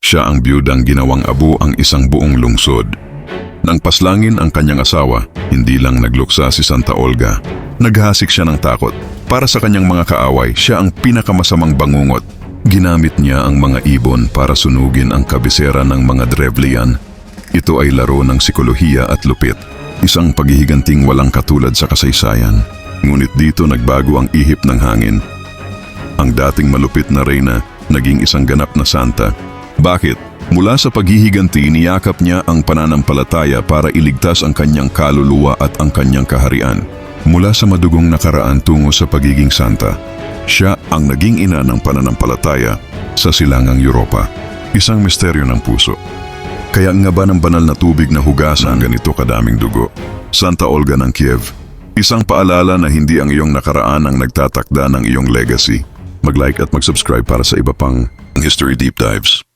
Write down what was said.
Siya ang biyudang ginawang abo ang isang buong lungsod. Nang paslangin ang kanyang asawa, hindi lang nagluksa si Santa Olga. Naghasik siya ng takot. Para sa kanyang mga kaaway, siya ang pinakamasamang bangungot. Ginamit niya ang mga ibon para sunugin ang kabisera ng mga Drevlian. Ito ay laro ng sikolohiya at lupit. Isang paghihiganting walang katulad sa kasaysayan. Ngunit dito nagbago ang ihip ng hangin. Ang dating malupit na reyna naging isang ganap na santa. Bakit? Mula sa paghihiganti, niyakap niya ang pananampalataya para iligtas ang kanyang kaluluwa at ang kanyang kaharian. Mula sa madugong nakaraan tungo sa pagiging santa, siya ang naging ina ng pananampalataya sa silangang Europa. Isang misteryo ng puso. Kaya nga ba ng banal na tubig na hugasan ganito kadaming dugo? Santa Olga ng Kiev. Isang paalala na hindi ang iyong nakaraan ang nagtatakda ng iyong legacy. Mag-like at mag-subscribe para sa iba pang History Deep Dives.